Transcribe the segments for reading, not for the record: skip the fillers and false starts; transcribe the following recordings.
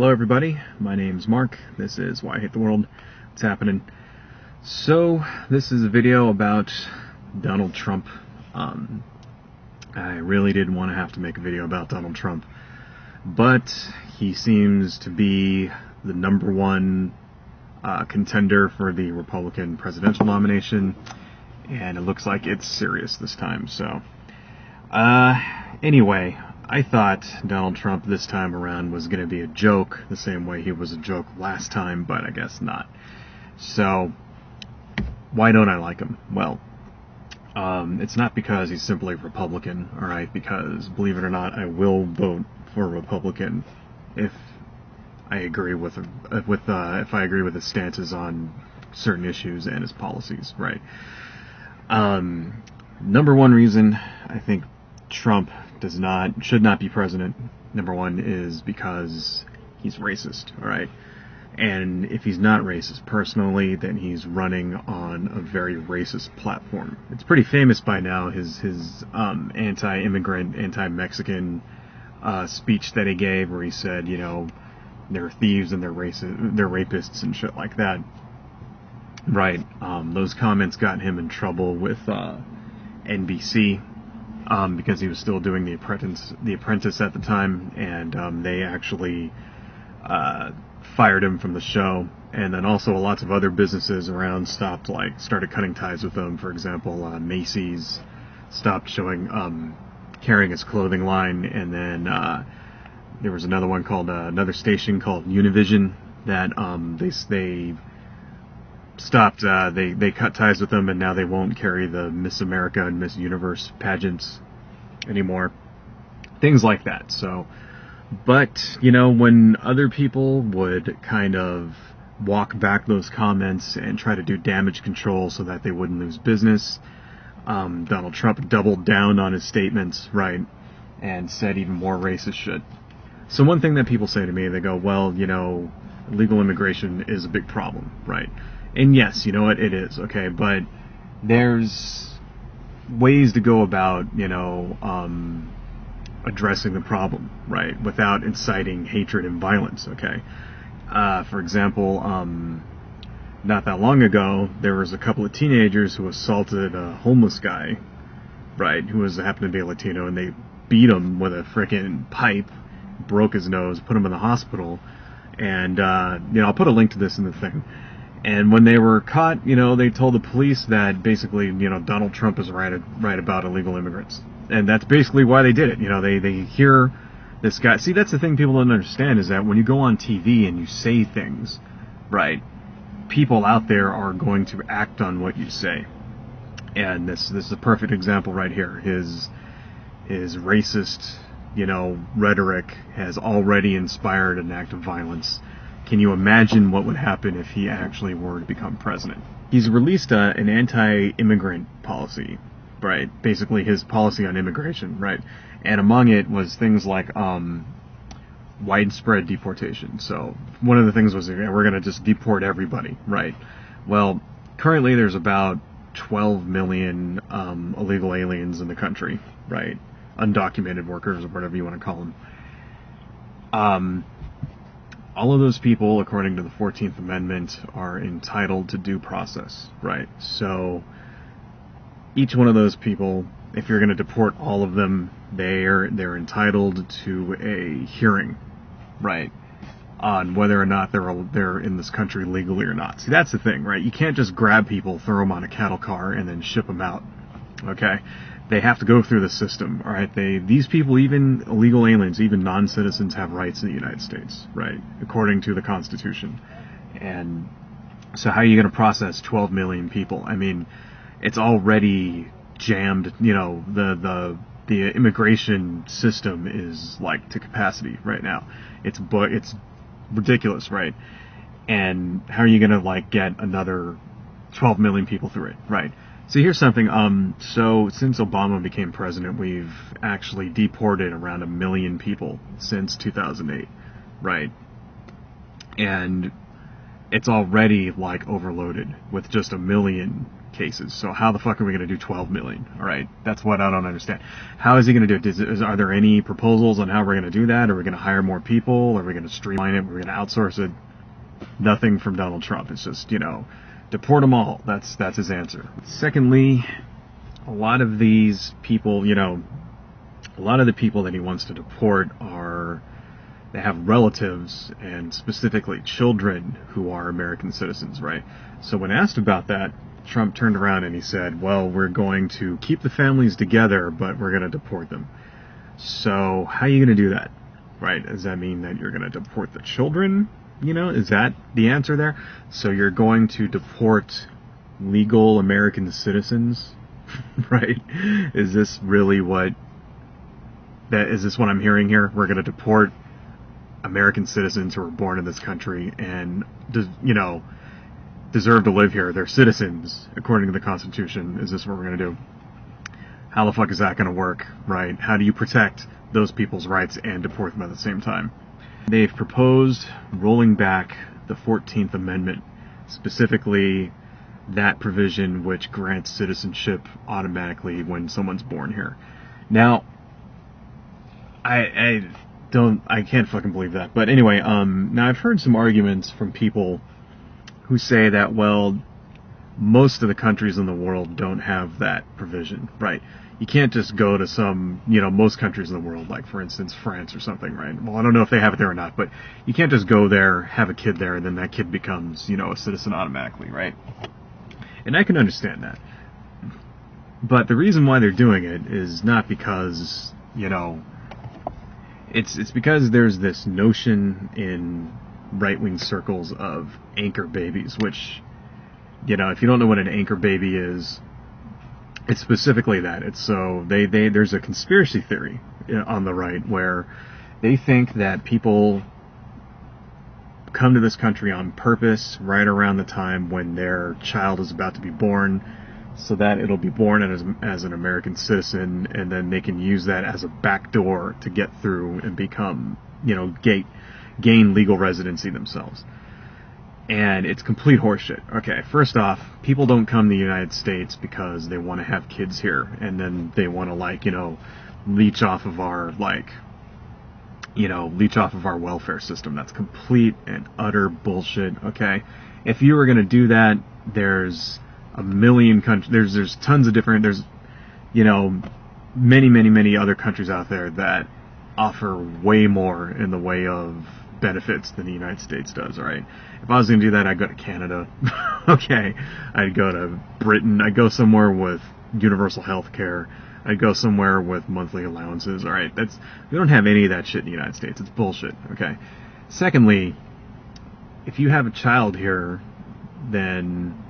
Hello everybody, my name's Mark, this is Why I Hate the World. What's happening? So, this is a video about Donald Trump. I really didn't want to have to make a video about Donald Trump, but he seems to be the number one contender for the Republican presidential nomination, and it looks like it's serious this time. So, anyway, I thought Donald Trump this time around was going to be a joke, the same way he was a joke last time, but I guess not. So, why don't I like him? Well, it's not because he's simply Republican, alright, because, believe it or not, I will vote for a Republican if I agree with his stances on certain issues and his policies, right? Number one reason I think Trump should not be president, number one, is because he's racist, alright? And if he's not racist personally, then he's running on a very racist platform. It's pretty famous by now, his anti-immigrant, anti-Mexican speech that he gave, where he said, you know, they're thieves and they're rapists and shit like that. Right. Those comments got him in trouble with NBC. Because he was still doing The Apprentice at the time, and they actually fired him from the show. And then also lots of other businesses around started cutting ties with him. For example, Macy's stopped carrying his clothing line, and then there was another station called Univision that they stopped, they cut ties with them, and now they won't carry the Miss America and Miss Universe pageants anymore. Things like that. So, but, you know, when other people would kind of walk back those comments and try to do damage control so that they wouldn't lose business, Donald Trump doubled down on his statements, right, and said even more racist shit. So one thing that people say to me, they go, well, you know, illegal immigration is a big problem, right? And yes, you know what, it is, okay, but there's ways to go about, you know, addressing the problem, right, without inciting hatred and violence, okay? For example, not that long ago, there was a couple of teenagers who assaulted a homeless guy, right, who happened to be a Latino, and they beat him with a frickin' pipe, broke his nose, put him in the hospital, and, you know, I'll put a link to this in the thing. And when they were caught, you know, they told the police that basically, you know, Donald Trump is right about illegal immigrants. And that's basically why they did it. You know, they hear this guy. See, that's the thing people don't understand, is that when you go on TV and you say things, right, people out there are going to act on what you say. And this is a perfect example right here. His racist, you know, rhetoric has already inspired an act of violence. Can you imagine what would happen if he actually were to become president? He's released an anti-immigrant policy, right? Basically his policy on immigration, right? And among it was things like widespread deportation. So one of the things was, we're going to just deport everybody, right? Well, currently there's about 12 million illegal aliens in the country, right? Undocumented workers, or whatever you want to call them. All of those people, according to the 14th Amendment, are entitled to due process, right? So each one of those people, if you're going to deport all of them, they're entitled to a hearing, right, on whether or not they're in this country legally or not. See, that's the thing, right? You can't just grab people, throw them on a cattle car, and then ship them out, okay? They have to go through the system, all right? These people, even illegal aliens, even non-citizens, have rights in the United States, right? According to the Constitution. And so how are you going to process 12 million people? I mean, it's already jammed, you know, the immigration system is like to capacity right now. It's ridiculous, right? And how are you going to like get another 12 million people through it, right? So here's something, so since Obama became president, we've actually deported around 1 million people since 2008, right? And it's already, like, overloaded with just 1 million cases. So how the fuck are we going to do 12 million? All right, that's what I don't understand. How is he going to do it? Are there any proposals on how we're going to do that? Are we going to hire more people? Are we going to streamline it? Are we going to outsource it? Nothing from Donald Trump. It's just, deport them all. That's his answer. Secondly, a lot of these people, a lot of the people that he wants to deport they have relatives, and specifically children, who are American citizens, right? So when asked about that, Trump turned around and he said, well, we're going to keep the families together, but we're going to deport them. So how are you going to do that, right? Does that mean that you're going to deport the children? Is that the answer there? So you're going to deport legal American citizens, right? Is this really is this what I'm hearing here? We're going to deport American citizens who were born in this country and, deserve to live here. They're citizens, according to the Constitution. Is this what we're going to do? How the fuck is that going to work, right? How do you protect those people's rights and deport them at the same time? They've proposed rolling back the 14th Amendment, specifically that provision which grants citizenship automatically when someone's born here. Now, I can't fucking believe that. But anyway, now I've heard some arguments from people who say that, well, most of the countries in the world don't have that provision, right? You can't just go to most countries in the world, like, for instance, France or something, right? Well, I don't know if they have it there or not, but you can't just go there, have a kid there, and then that kid becomes, a citizen automatically, right? And I can understand that. But the reason why they're doing it is not because, it's because there's this notion in right-wing circles of anchor babies, which, if you don't know what an anchor baby is, it's specifically that. It's so there's a conspiracy theory on the right where they think that people come to this country on purpose right around the time when their child is about to be born, so that it'll be born as an American citizen, and then they can use that as a backdoor to get through and become, gain legal residency themselves. And it's complete horseshit. Okay, first off, people don't come to the United States because they want to have kids here, and then they want to, leech off of our, welfare system. That's complete and utter bullshit, okay? If you were going to do that, there's a million countries, there's tons of different, there's, many, many, many other countries out there that offer way more in the way of benefits than the United States does, right? If I was going to do that, I'd go to Canada, okay? I'd go to Britain, I'd go somewhere with universal health care, I'd go somewhere with monthly allowances, alright? We don't have any of that shit in the United States, it's bullshit, okay? Secondly, if you have a child here, then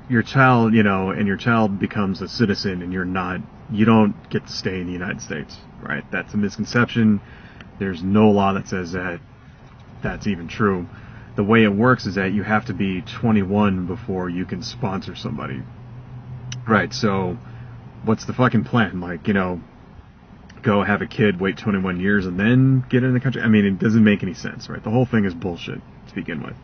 your child, and your child becomes a citizen and you don't get to stay in the United States, right? That's a misconception. There's no law that says that that's even true. The way it works is that you have to be 21 before you can sponsor somebody. Right, so what's the fucking plan? Go have a kid, wait 21 years, and then get in the country? I mean, it doesn't make any sense, right? The whole thing is bullshit to begin with.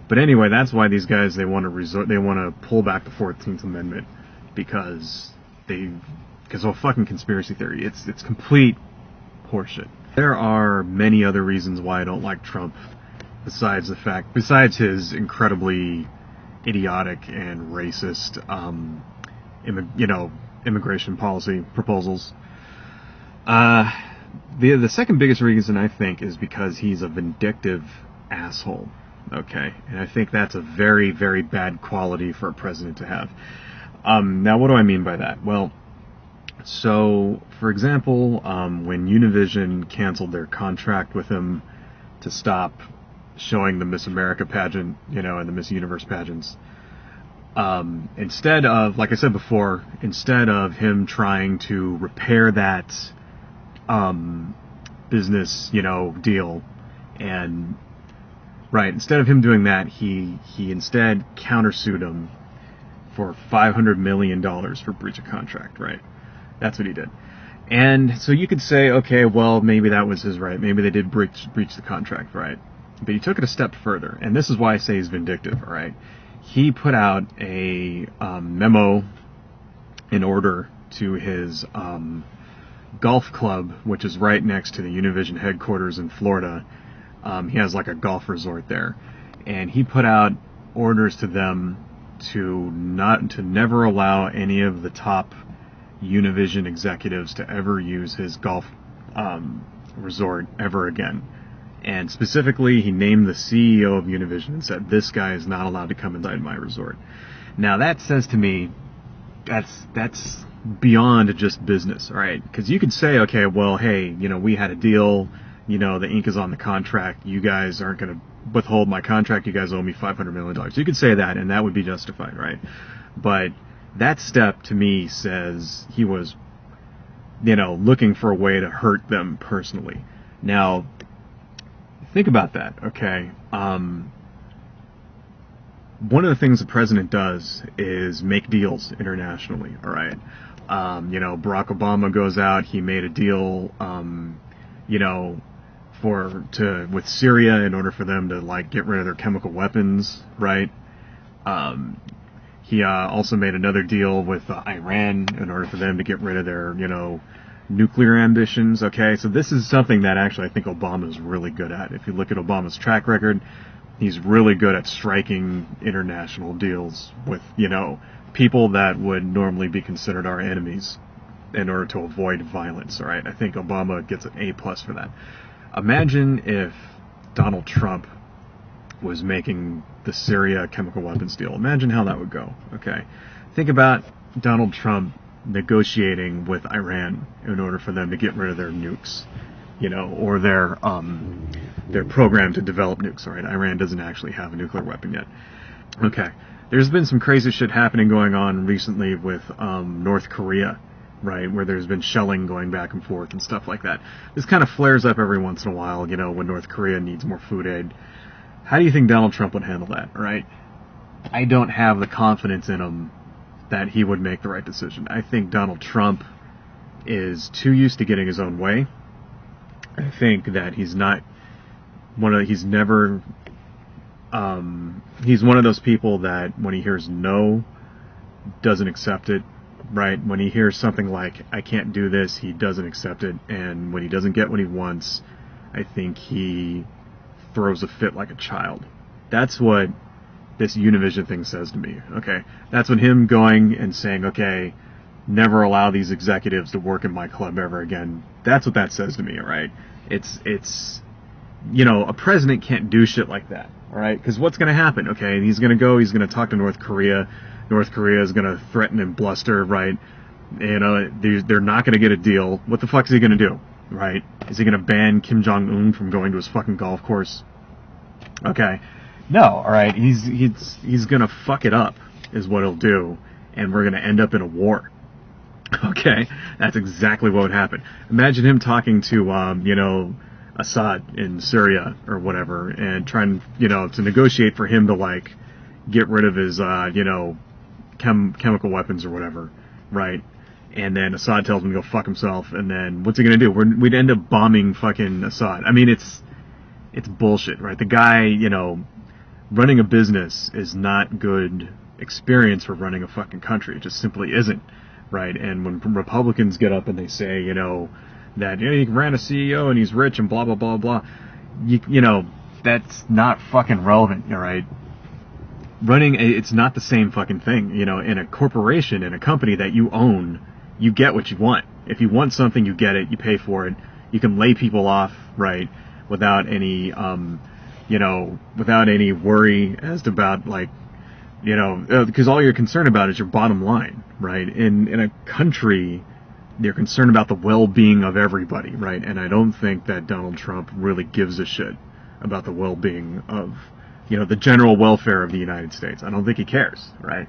But anyway, that's why these guys, they want to pull back the 14th Amendment because of fucking conspiracy theory. It's complete horseshit. There are many other reasons why I don't like Trump, besides his incredibly idiotic and racist, immigration policy proposals. The second biggest reason, I think, is because he's a vindictive asshole. Okay, and I think that's a very, very bad quality for a president to have. Now, what do I mean by that? Well, so, for example, when Univision canceled their contract with him to stop showing the Miss America pageant, and the Miss Universe pageants, instead of, like I said before, instead of him trying to repair that business, deal, and right, instead of him doing that, he instead countersued him for $500 million for breach of contract, right? That's what he did. And so you could say, okay, well, maybe that was his right. Maybe they did breach the contract, right? But he took it a step further, and this is why I say he's vindictive, all right? he put out a memo in order to his golf club, which is right next to the Univision headquarters in Florida. He has like a golf resort there, and he put out orders to them to never allow any of the top Univision executives to ever use his golf resort ever again. And specifically, he named the CEO of Univision and said, "This guy is not allowed to come inside my resort." Now that says to me, that's beyond just business, right? Because you could say, okay, well, hey, we had a deal, the ink is on the contract, you guys aren't going to withhold my contract, you guys owe me $500 million. You could say that, and that would be justified, right? But that step, to me, says he was, looking for a way to hurt them personally. Now, think about that, okay? One of the things the president does is make deals internationally, all right? Barack Obama goes out, he made a deal, with Syria in order for them to, get rid of their chemical weapons, right? He also made another deal with Iran in order for them to get rid of their, nuclear ambitions, okay? So this is something that actually I think Obama is really good at. If you look at Obama's track record, he's really good at striking international deals with, people that would normally be considered our enemies in order to avoid violence, all right? I think Obama gets an A+ for that. Imagine if Donald Trump was making the Syria chemical weapons deal. Imagine how that would go, okay? Think about Donald Trump negotiating with Iran in order for them to get rid of their nukes, or their program to develop nukes, all right? Iran doesn't actually have a nuclear weapon yet. Okay. There's been some crazy shit happening going on recently with North Korea, right, where there's been shelling going back and forth and stuff like that. This kind of flares up every once in a while, when North Korea needs more food aid. How do you think Donald Trump would handle that, right? I don't have the confidence in him that he would make the right decision. I think Donald Trump is too used to getting his own way. I think that he's one of those people that when he hears no, doesn't accept it, right? When he hears something like, I can't do this, he doesn't accept it. And when he doesn't get what he wants, I think he throws a fit like a child. That's what this Univision thing says to me, okay? That's what him going and saying, okay, never allow these executives to work in my club ever again. That's what that says to me, all right? It's a president can't do shit like that, all right? Because what's going to happen, okay? He's going to talk to North Korea. North Korea is going to threaten and bluster, right? They're not going to get a deal. What the fuck is he going to do, right? Is he going to ban Kim Jong-un from going to his fucking golf course? Okay. No, all right. He's going to fuck it up is what he'll do, and we're going to end up in a war. Okay? That's exactly what would happen. Imagine him talking to, Assad in Syria or whatever, and trying, to negotiate for him to, get rid of his, chemical weapons or whatever, right? And then Assad tells him to go fuck himself, and then what's he gonna do? We'd end up bombing fucking Assad. I mean, it's bullshit, right? The guy, running a business is not good experience for running a fucking country. It just simply isn't, right? And when Republicans get up and they say, that he ran a CEO and he's rich and blah blah blah blah, that's not fucking relevant, all right? It's not the same fucking thing, in a corporation, in a company that you own, you get what you want. If you want something, you get it, you pay for it. You can lay people off, right, without any worry as to about because all you're concerned about is your bottom line, right? In a country, they're concerned about the well-being of everybody, right? And I don't think that Donald Trump really gives a shit about the well-being of, the general welfare of the United States. I don't think he cares, right?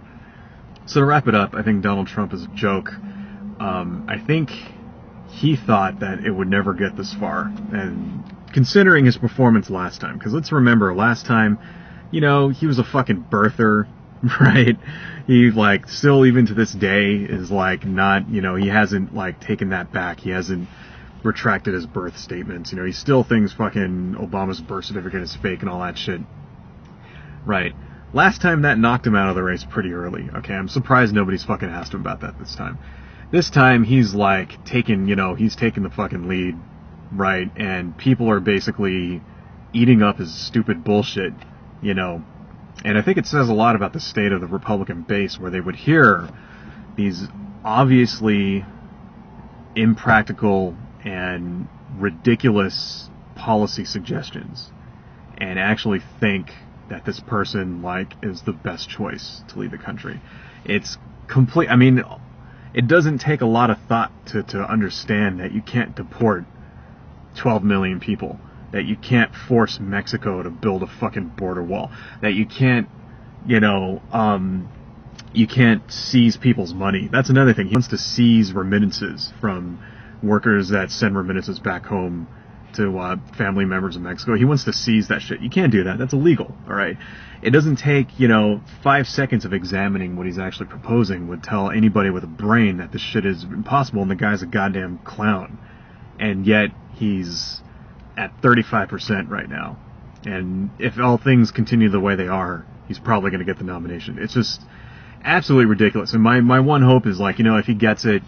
So to wrap it up, I think Donald Trump is a joke. I think he thought that it would never get this far, and considering his performance last time, because let's remember, last time, he was a fucking birther, right? He, still even to this day is, not, he hasn't, taken that back. He hasn't retracted his birth statements. He still thinks fucking Obama's birth certificate is fake and all that shit. Right. Last time that knocked him out of the race pretty early. Okay, I'm surprised nobody's fucking asked him about that this time. This time he's like taking, he's taking the fucking lead, right? And people are basically eating up his stupid bullshit, And I think it says a lot about the state of the Republican base, where they would hear these obviously impractical and ridiculous policy suggestions and actually think that this person is the best choice to lead the country. It's complete. I mean, it doesn't take a lot of thought to understand that you can't deport 12 million people, that you can't force Mexico to build a fucking border wall, that you can't you can't seize people's money. That's another thing. He wants to seize remittances from workers that send remittances back home to family members in Mexico. He wants to seize that shit. You can't do that. That's illegal, all right? It doesn't take, 5 seconds of examining what he's actually proposing would tell anybody with a brain that this shit is impossible, and the guy's a goddamn clown. And yet, he's at 35% right now. And if all things continue the way they are, he's probably going to get the nomination. It's just absolutely ridiculous. And my one hope is, if he gets it,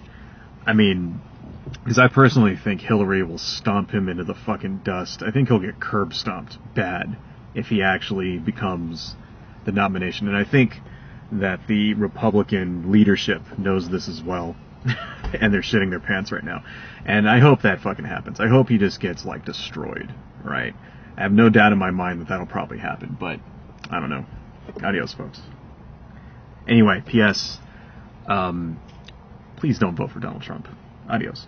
because I personally think Hillary will stomp him into the fucking dust. I think he'll get curb stomped bad if he actually becomes the nomination. And I think that the Republican leadership knows this as well. And they're shitting their pants right now. And I hope that fucking happens. I hope he just gets, destroyed, right? I have no doubt in my mind that that'll probably happen, but I don't know. Adios, folks. Anyway, P.S. Please don't vote for Donald Trump. Adios.